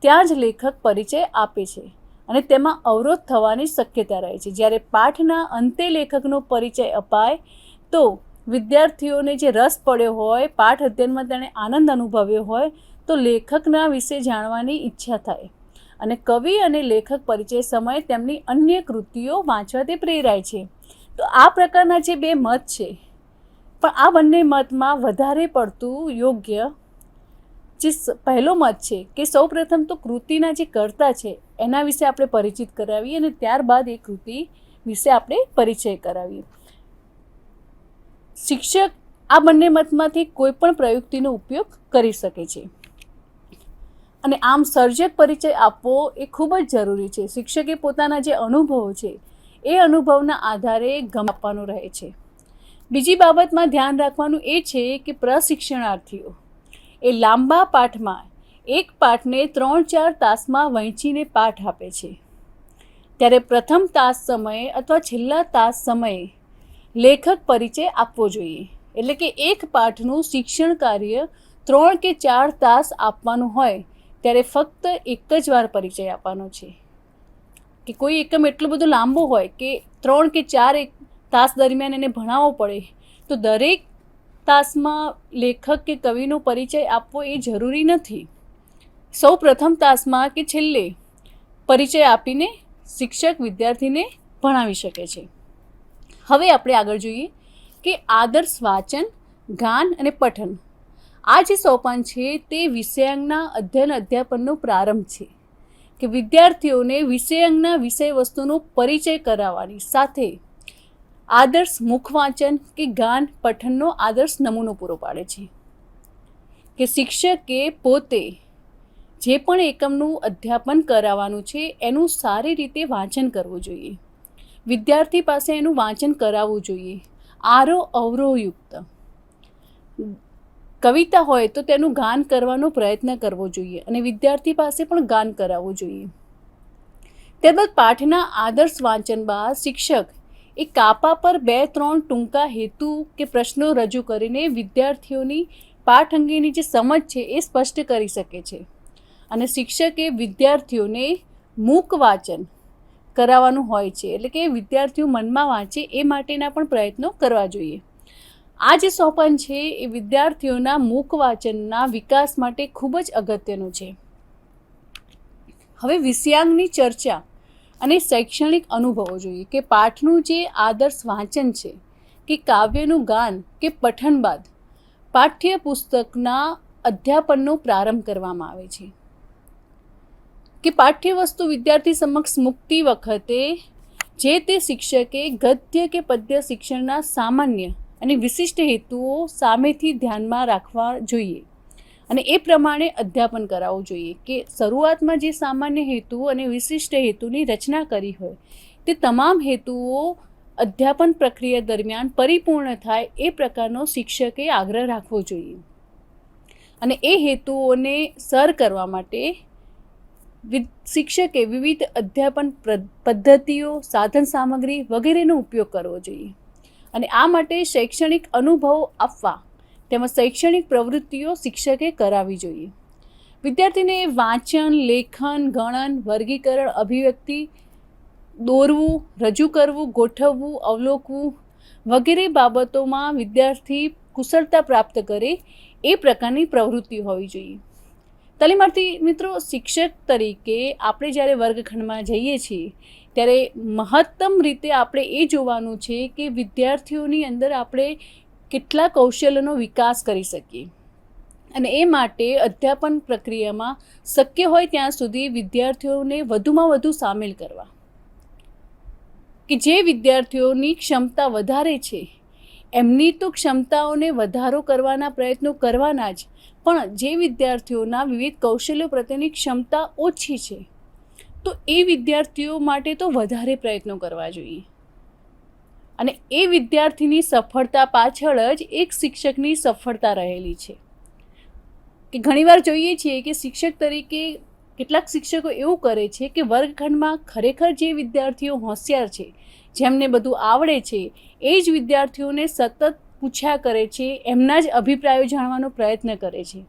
B: ત્યાં જ લેખક પરિચય આપે છે અને તેમાં અવરોધ થવાની શક્યતા રહે છે. જ્યારે પાઠના અંતે લેખકનો પરિચય અપાય તો વિદ્યાર્થીઓને જે રસ પડ્યો હોય, પાઠ અધ્યયનમાં તેણે આનંદ અનુભવ્યો હોય, તો લેખકના વિશે જાણવાની ઈચ્છા થાય અને કવિ અને લેખક પરિચય સમયે તેમની અન્ય કૃતિઓ વાંચવા તે પ્રેરાય છે. તો આ પ્રકારના જે બે મત છે, પણ આ બંને મતમાં વધારે પડતું યોગ્ય જે પહેલો મત છે કે સૌપ્રથમ તો કૃતિના જે કર્તા છે એના વિશે આપણે પરિચિત કરાવીએ અને ત્યારબાદ એ કૃતિ વિશે આપણે પરિચય કરાવીએ. શિક્ષક આ બંને મતમાંથી કોઈ પણ પ્રયુક્તિનો ઉપયોગ કરી શકે છે અને આમ સર્જક પરિચય આપવો એ ખૂબ જ જરૂરી છે. શિક્ષકે પોતાના જે અનુભવો છે એ અનુભવના આધારે આપવાનું રહે છે. બીજી બાબતમાં ધ્યાન રાખવાનું એ છે કે પ્રશિક્ષણાર્થીઓ એ લાંબા પાઠમાં એક પાઠને 3-4 તાસમાં વહેંચીને પાઠ આપે છે, ત્યારે પ્રથમ તાસ સમયે અથવા છેલ્લા તાસ સમયે લેખક પરિચય આપવો જોઈએ. એટલે કે એક પાઠનું શિક્ષણ કાર્ય 3 કે 4 તાસ આપવાનું હોય ત્યારે ફક્ત એક જ વાર પરિચય આપવાનો છે, કે કોઈ એકમ એટલો બધો લાંબો હોય કે 3 કે 4 તાસ દરમિયાન એને ભણાવવો પડે, તો દરેક તાસમાં લેખક કે કવિનો પરિચય આપવો એ જરૂરી નથી. સૌ પ્રથમ તાસમાં કે છેલ્લે પરિચય આપીને શિક્ષક વિદ્યાર્થીને ભણાવી શકે છે. હવે આપણે આગળ જોઈએ કે આદર્શ વાંચન, ગાન અને પઠન. આ જે સોપાન છે તે વિષયાંગના અધ્યયન અધ્યાપનનો પ્રારંભ છે, કે વિદ્યાર્થીઓને વિષયાંગના વિષય વસ્તુનો પરિચય કરાવવાની સાથે આદર્શ મુખ વાંચન કે ગાન પઠનનો આદર્શ નમૂનો પૂરો પાડે છે. કે શિક્ષકે પોતે જે પણ એકમનું અધ્યાપન કરાવવાનું છે એનું સારી રીતે વાંચન કરવું જોઈએ. વિદ્યાર્થી પાસે એનું વાંચન કરાવવું જોઈએ, આરોહ અવરોહયુક્ત. કવિતા હોય તો તેનું ગાન કરવાનો પ્રયત્ન કરવો જોઈએ અને વિદ્યાર્થી પાસે પણ ગાન કરાવવું જોઈએ. ત્યારબાદ પાઠના આદર્શ વાંચન બાદ શિક્ષક એ કાપા પર 2-3 ટૂંકા હેતુ કે પ્રશ્નો રજૂ કરીને વિદ્યાર્થીઓની પાઠ અંગેની જે સમજ છે એ સ્પષ્ટ કરી શકે છે. અને શિક્ષકે વિદ્યાર્થીઓને મૂક વાંચન કરાવવાનું હોય છે, એટલે કે વિદ્યાર્થીઓ મનમાં વાંચે એ માટેના પણ પ્રયત્નો કરવા જોઈએ. આ જે સોપાન છે એ વિદ્યાર્થીઓના મૂક વાંચનના વિકાસ માટે ખૂબ જ અગત્યનું છે. હવે વિષયાંગની ચર્ચા અને શૈક્ષણિક અનુભવો જોઈએ. કે પાઠનું જે આદર્શ વાંચન છે કે કાવ્યનું ગાન કે પઠન બાદ પાઠ્યપુસ્તકના અધ્યાપનનો પ્રારંભ કરવામાં આવે છે. કે પાઠ્યવસ્તુ વિદ્યાર્થી સમક્ષ મૂકતી વખતે જે તે શિક્ષકે ગદ્ય કે પદ્ય શિક્ષણના સામાન્ય અને વિશિષ્ટ હેતુઓ સામેથી ધ્યાનમાં રાખવા જોઈએ અને એ પ્રમાણે અધ્યાપન કરાવવું જોઈએ. કે શરૂઆતમાં જે સામાન્ય હેતુઓ અને વિશિષ્ટ હેતુની રચના કરી હોય તે તમામ હેતુઓ અધ્યાપન પ્રક્રિયા દરમિયાન પરિપૂર્ણ થાય એ પ્રકારનો શિક્ષકે આગ્રહ રાખવો જોઈએ. અને એ હેતુઓને સર કરવા માટે શિક્ષકે વિવિધ અધ્યાપન પદ્ધતિઓ, સાધન સામગ્રી વગેરેનો ઉપયોગ કરવો જોઈએ. અને આ માટે શૈક્ષણિક અનુભવો આપવા તેમજ શૈક્ષણિક પ્રવૃત્તિઓ શિક્ષકે કરાવવી જોઈએ. વિદ્યાર્થીને વાંચન, લેખન, ગણન, વર્ગીકરણ, અભિવ્યક્તિ, દોરવું, રજૂ કરવું, ગોઠવવું, અવલોકવું વગેરે બાબતોમાં વિદ્યાર્થી કુશળતા પ્રાપ્ત કરે એ પ્રકારની પ્રવૃત્તિ હોવી જોઈએ. તાલીમાર્થી મિત્રો, શિક્ષક તરીકે આપણે જ્યારે વર્ગખંડમાં જઈએ છીએ ત્યારે મહત્તમ રીતે આપણે એ જોવાનું છે કે વિદ્યાર્થીઓની અંદર આપણે કેટલા કૌશલ્યનો વિકાસ કરી શકીએ. અને એ માટે અધ્યાપન પ્રક્રિયામાં શક્ય હોય ત્યાં સુધી વિદ્યાર્થીઓને વધુમાં વધુ સામેલ કરવા. કે જે વિદ્યાર્થીઓની ક્ષમતા વધારે છે એમની તો ક્ષમતાઓને વધારો કરવાના પ્રયત્નો કરવાના જ, પણ જે વિદ્યાર્થીઓના વિવિધ કૌશલ્યો પ્રત્યેની ક્ષમતા ઓછી છે તો એ વિદ્યાર્થીઓ માટે તો વધારે પ્રયત્નો કરવા જોઈએ. અને એ વિદ્યાર્થીની સફળતા પાછળ જ એક શિક્ષકની સફળતા રહેલી છે. કે ઘણીવાર જોઈએ છીએ કે શિક્ષક તરીકે કેટલાક શિક્ષકો એવું કરે છે કે વર્ગખંડમાં ખરેખર જે વિદ્યાર્થીઓ હોશિયાર છે, જેમને બધું આવડે છે, એ જ વિદ્યાર્થીઓને સતત પૂછ્યા કરે છે, એમના જ અભિપ્રાયો જાણવાનો પ્રયત્ન કરે છે.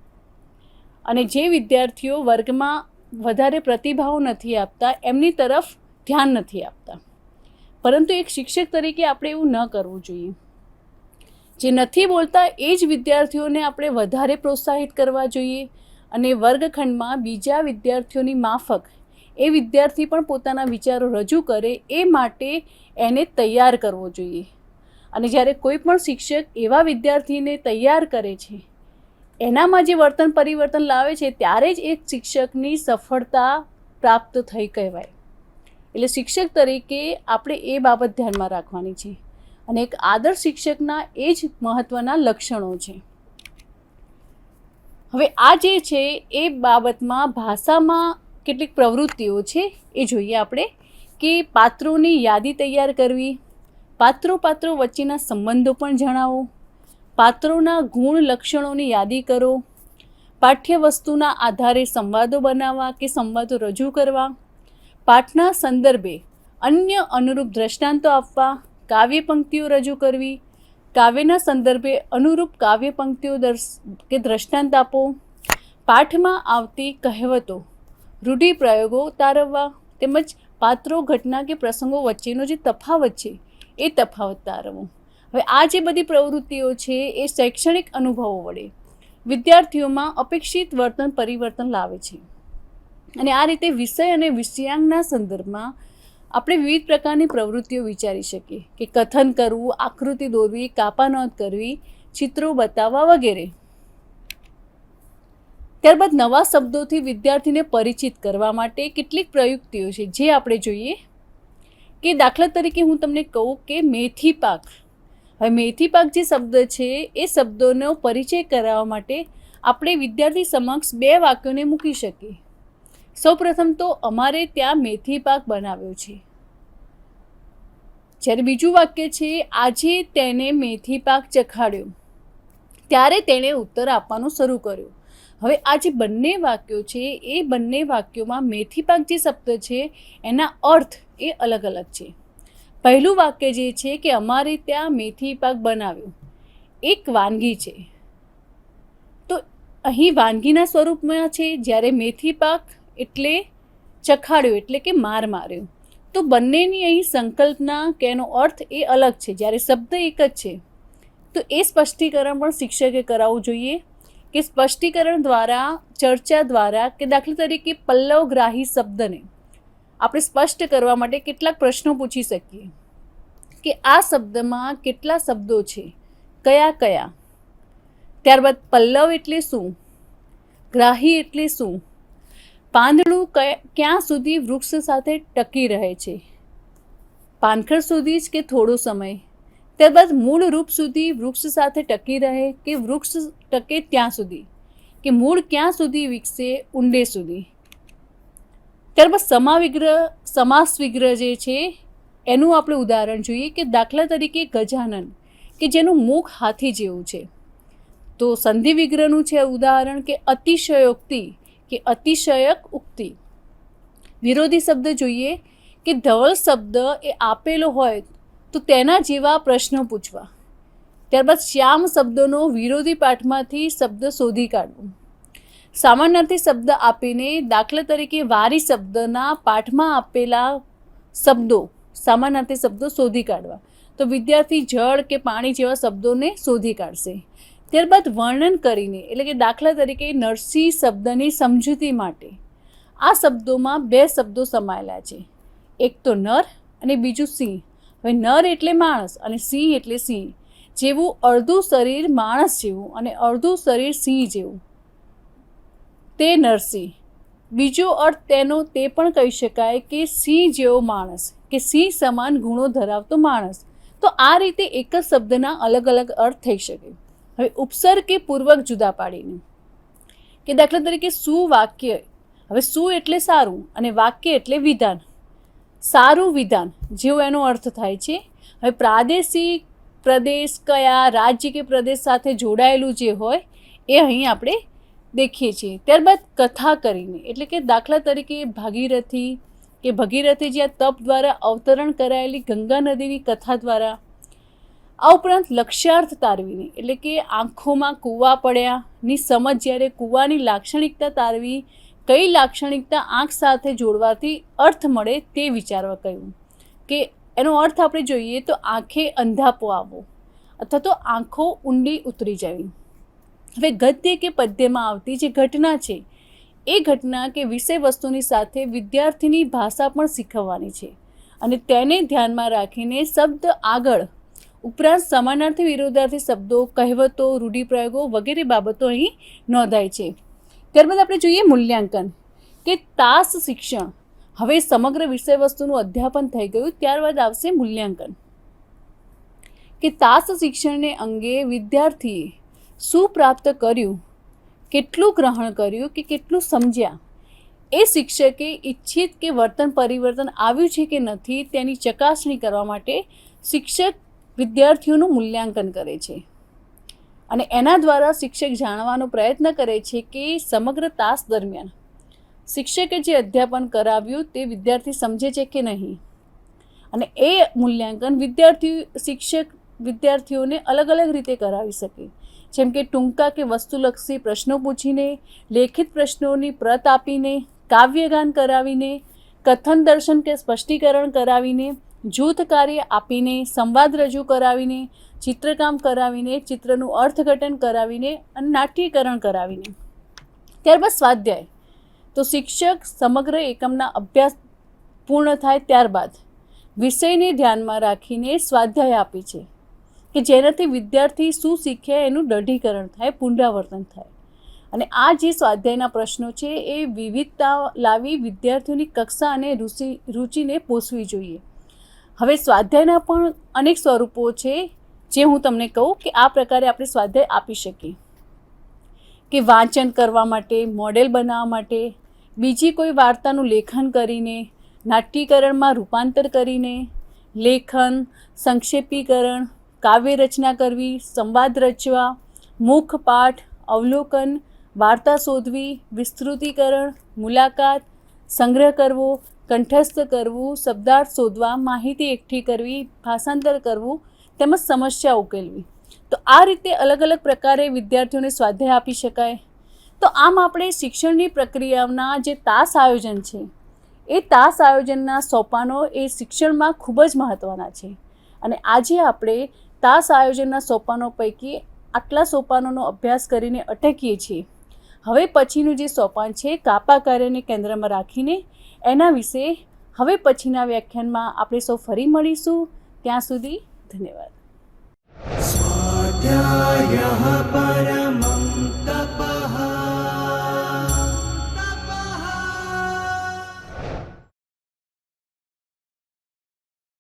B: અને જે વિદ્યાર્થીઓ વર્ગમાં વધારે પ્રતિભાવ નથી આપતા એમની તરફ ધ્યાન નથી આપતા. પરંતુ એક શિક્ષક તરીકે આપણે એવું ન કરવું જોઈએ. જે નથી બોલતા એ જ વિદ્યાર્થીઓને આપણે વધારે પ્રોત્સાહિત કરવા જોઈએ અને વર્ગખંડમાં બીજા વિદ્યાર્થીઓની માફક એ વિદ્યાર્થી પણ પોતાના વિચારો રજૂ કરે એ માટે એને તૈયાર કરવો જોઈએ. અને જ્યારે કોઈ પણ શિક્ષક એવા વિદ્યાર્થીને તૈયાર કરે છે, એનામાં જે વર્તન પરિવર્તન લાવે છે, ત્યારે જ એક શિક્ષકની સફળતા પ્રાપ્ત થઈ કહેવાય. એટલે શિક્ષક તરીકે આપણે એ બાબત ધ્યાનમાં રાખવાની છે. અને એક આદર્શ શિક્ષકના એ જ મહત્ત્વના લક્ષણો છે. હવે આ જે છે એ બાબતમાં ભાષામાં કેટલીક પ્રવૃત્તિઓ છે એ જોઈએ આપણે. કે પાત્રોની યાદી તૈયાર કરવી, પાત્રો વચ્ચેના સંબંધો પણ જણાવો, પાત્રોના ગુણ લક્ષણોની યાદી કરો, પાઠ્યવસ્તુના આધારે સંવાદો બનાવવા કે સંવાદો રજૂ કરવા, પાઠના સંદર્ભે અન્ય અનુરૂપ દ્રષ્ટાંતો આપવા, કાવ્ય પંક્તિઓ રજૂ કરવી, કાવ્યના સંદર્ભે અનુરૂપ કાવ્ય પંક્તિઓ કે દ્રષ્ટાંત આપો, પાઠમાં આવતી કહેવતો, રૂઢિપ્રયોગો તારવવા, તેમજ પાત્રો, ઘટના કે પ્રસંગો વચ્ચેનો જે તફાવત છે એ તફાવત તારવો. હવે આ જે બધી પ્રવૃત્તિઓ છે એ શૈક્ષણિક અનુભવો વડે વિદ્યાર્થીઓમાં અપેક્ષિત વર્તન પરિવર્તન લાવે છે. અને આ રીતે વિષય અને વિષયાંગના સંદર્ભમાં આપણે વિવિધ પ્રકારની પ્રવૃત્તિઓ વિચારી શકીએ કે કથન કરવું, આકૃતિ દોરવી, કાપાનોંધ કરવી, ચિત્રો બતાવવા વગેરે. ત્યારબાદ નવા શબ્દોથી વિદ્યાર્થીને પરિચિત કરવા માટે કેટલીક પ્રયુક્તિઓ છે જે આપણે જોઈએ કે દાખલા તરીકે હું તમને કહું કે મેથી પાક. હવે મેથી પાક જે શબ્દ છે એ શબ્દોનો પરિચય કરાવવા માટે આપણે વિદ્યાર્થી સમક્ષ 2 વાક્યોને મૂકી શકીએ. સૌપ્રથમ તો અમારે ત્યાં મેથી પાક બનાવ્યો છે. જ્યારે બીજું વાક્ય છે આજે તેને મેથી પાક ચખાડ્યો. ત્યારે તેણે ઉત્તર આપવાનું શરૂ કર્યો. હવે આ જે બંને વાક્યો છે એ બંને વાક્યોમાં મેથી પાક જે શબ્દ છે એના અર્થ એ અલગ અલગ છે. પહેલું વાક્ય જે છે કે અમારે ત્યાં મેથી પાક બનાવ્યો એક વાનગી છે, તો અહીં વાનગીના સ્વરૂપમાં છે, જ્યારે મેથી પાક એટલે ચખાડ્યો એટલે કે માર માર્યો. તો બંનેની અહીં સંકલ્પના કે એનો અર્થ એ અલગ છે, જ્યારે શબ્દ એક જ છે. તો એ સ્પષ્ટીકરણ પણ શિક્ષકે કરાવવું જોઈએ કે સ્પષ્ટીકરણ દ્વારા, ચર્ચા દ્વારા કે દાખલા તરીકે પલ્લવગ્રાહી શબ્દને આપણે સ્પષ્ટ કરવા માટે કેટલાક પ્રશ્નો પૂછી શકીએ કે આ શબ્દમાં કેટલા શબ્દો છે, કયા કયા. ત્યારબાદ પલ્લવ એટલે શું, ગ્રાહી એટલે શું, પાંદડું ક્યાં સુધી વૃક્ષ સાથે ટકી રહે છે, પાનખર સુધી જ કે થોડો સમય. ત્યારબાદ મૂળ રૂપ સુધી વૃક્ષ સાથે ટકી રહે કે વૃક્ષ ટકે ત્યાં સુધી, કે મૂળ ક્યાં સુધી વિકસે, ઊંડે સુધી. ત્યારબાદ સમાસ વિગ્રહ જે છે એનું આપણે ઉદાહરણ જોઈએ કે દાખલા તરીકે ગજાનન કે જેનું મુખ હાથી જેવું છે. તો સંધિ વિગ્રહનું છે ઉદાહરણ કે અતિશયોક્તિ કે અતિશયક ઉક્તિ. વિરોધી શબ્દ જોઈએ કે ધવલ શબ્દ એ આપેલો હોય તો તેના જેવા પ્રશ્નો પૂછવા. ત્યારબાદ શ્યામ શબ્દનો વિરોધી પાઠમાંથી શબ્દ શોધી કાઢવું. સામાનાર્થી શબ્દ આપીને દાખલા તરીકે વારી શબ્દના પાઠમાં આપેલા શબ્દો, સામાનાર્થી શબ્દો શોધી કાઢવા. તો વિદ્યાર્થી જળ કે પાણી જેવા શબ્દોને શોધી કાઢશે. ત્યારબાદ વર્ણન કરીને એટલે કે દાખલા તરીકે નરસિંહ શબ્દની સમજૂતી માટે આ શબ્દોમાં 2 શબ્દો સમાયેલા છે, એક તો નર અને બીજું સિંહ. હવે નર એટલે માણસ અને સિંહ એટલે સિંહ. જેવું અડધું શરીર માણસ જેવું અને અડધું શરીર સિંહ જેવું તે નરસિંહ. બીજો અર્થ તેનો તે પણ કહી શકાય કે સિંહ જેવો માણસ કે સિંહ સમાન ગુણો ધરાવતો માણસ. તો આ રીતે એક જ શબ્દના અલગ અલગ અર્થ થઈ શકે. હવે ઉપસર્ગ કે પૂર્વક જુદા પાડીને કે દાખલા તરીકે સુવાક્ય. હવે સુ એટલે સારું અને વાક્ય એટલે વિધાન. સારું વિધાન જેવો એનો અર્થ થાય છે. હવે પ્રાદેશિક, પ્રદેશ, કયા રાજ્ય કે પ્રદેશ સાથે જોડાયેલું જે હોય એ અહીં આપણે દેખીએ છીએ. ત્યારબાદ કથા કરીને એટલે કે દાખલા તરીકે ભાગીરથી કે ભગીરથી જ્યાં તપ દ્વારા અવતરણ કરાયેલી ગંગા નદીની કથા દ્વારા. આ ઉપરાંત લક્ષ્યાર્થ તારવીને એટલે કે આંખોમાં કૂવા પડ્યાની સમજ, જ્યારે કૂવાની લાક્ષણિકતા તારવી, કઈ લાક્ષણિકતા આંખ સાથે જોડવાથી અર્થ મળે તે વિચારવા કહ્યું. કે એનો અર્થ આપણે જોઈએ તો આંખે અંધાપો આવવો અથવા તો આંખો ઊંડી ઉતરી જવી. હવે ગદ્ય કે પદ્યમાં આવતી જે ઘટના છે એ ઘટના કે વિષય વસ્તુની સાથે વિદ્યાર્થીની ભાષા પણ શીખવવાની છે અને તેને ધ્યાનમાં રાખીને શબ્દ આગળ ઉપરાંત સમાનાર્થી વિરોધાર્થી શબ્દો, કહેવતો, રૂઢિપ્રયોગો વગેરે બાબતો અહીં નોંધાય છે. ત્યારબાદ આપણે જોઈએ મૂલ્યાંકન કે તાસ શિક્ષણ. હવે સમગ્ર વિષય વસ્તુનું અધ્યાપન થઈ ગયું, ત્યારબાદ આવશે મૂલ્યાંકન કે તાસ શિક્ષણને અંગે વિદ્યાર્થીએ શું પ્રાપ્ત કર્યું, કેટલું ગ્રહણ કર્યું કે કેટલું સમજ્યા, એ શિક્ષકે ઈચ્છિત કે વર્તન પરિવર્તન આવ્યું છે કે નથી તેની ચકાસણી કરવા માટે શિક્ષક વિદ્યાર્થીઓનું મૂલ્યાંકન કરે છે અને એના દ્વારા શિક્ષક જાણવાનો પ્રયત્ન કરે છે કે સમગ્ર તાસ દરમિયાન શિક્ષકે જે અધ્યાપન કરાવ્યું તે વિદ્યાર્થી સમજે છે કે નહીં. અને એ મૂલ્યાંકન શિક્ષક વિદ્યાર્થીઓને અલગ અલગ રીતે કરાવી શકે, જેમ કે ટૂંકા કે વસ્તુલક્ષી પ્રશ્નો પૂછીને, લેખિત પ્રશ્નોની પ્રત આપીને, કાવ્યગાન કરાવીને, કથન દર્શન કે સ્પષ્ટીકરણ કરાવીને, જૂથ કાર્ય આપીને, સંવાદ રજૂ કરાવીને, ચિત્રકામ કરાવીને, ચિત્રનું અર્થઘટન કરાવીને અને નાટ્યીકરણ કરાવીને. ત્યારબાદ સ્વાધ્યાય. તો શિક્ષક સમગ્ર એકમના અભ્યાસ પૂર્ણ થાય ત્યારબાદ વિષયને ધ્યાનમાં રાખીને સ્વાધ્યાય આપે છે કે જેનાથી વિદ્યાર્થી શું શીખે એનું દઢીકરણ થાય, પુનરાવર્તન થાય. અને આ જે સ્વાધ્યાયના પ્રશ્નો છે એ વિવિધતા લાવી વિદ્યાર્થીઓની કક્ષા અને રુચિને પોષવી જોઈએ. હવે સ્વાધ્યાયના પણ અનેક સ્વરૂપો છે જે હું તમને કહું કે આ પ્રકારે આપણે સ્વાધ્યાય આપી શકીએ કે વાંચન કરવા માટે, મોડેલ બનાવવા માટે, બીજી કોઈ વાર્તાનું લેખન કરીને, નાટ્યીકરણમાં રૂપાંતર કરીને, લેખન, સંક્ષેપીકરણ, કાવ્ય રચના કરવી, સંવાદ રચવા, મુખપાઠ, અવલોકન, વાર્તા શોધવી, વિસ્તૃતીકરણ, મુલાકાત, સંગ્રહ કરવો, કંઠસ્થ કરવું, શબ્દાર્થ શોધવા, માહિતી એકઠી કરવી, ભાષાંતર કરવું તેમજ સમસ્યા ઉકેલવી. તો આ રીતે અલગ અલગ પ્રકારે વિદ્યાર્થીઓને સ્વાધ્યાય આપી શકાય. તો આમ આપણે શિક્ષણની પ્રક્રિયાના જે તાસ આયોજન છે એ તાસ આયોજનના સોપાનો એ શિક્ષણમાં ખૂબ જ મહત્ત્વના છે. અને આજે આપણે તાસ આયોજનના સોપાનો પૈકી આટલા સોપાનોનો અભ્યાસ કરીને અટકીએ છીએ. હવે પછીનું જે સોપાન છે કાપા કાર્યને કેન્દ્રમાં રાખીને એના વિશે હવે પછીના વ્યાખ્યાનમાં આપણે સૌ ફરી મળીશું. ત્યાં સુધી ધન્યવાદ.
C: स्वाध्यायः परः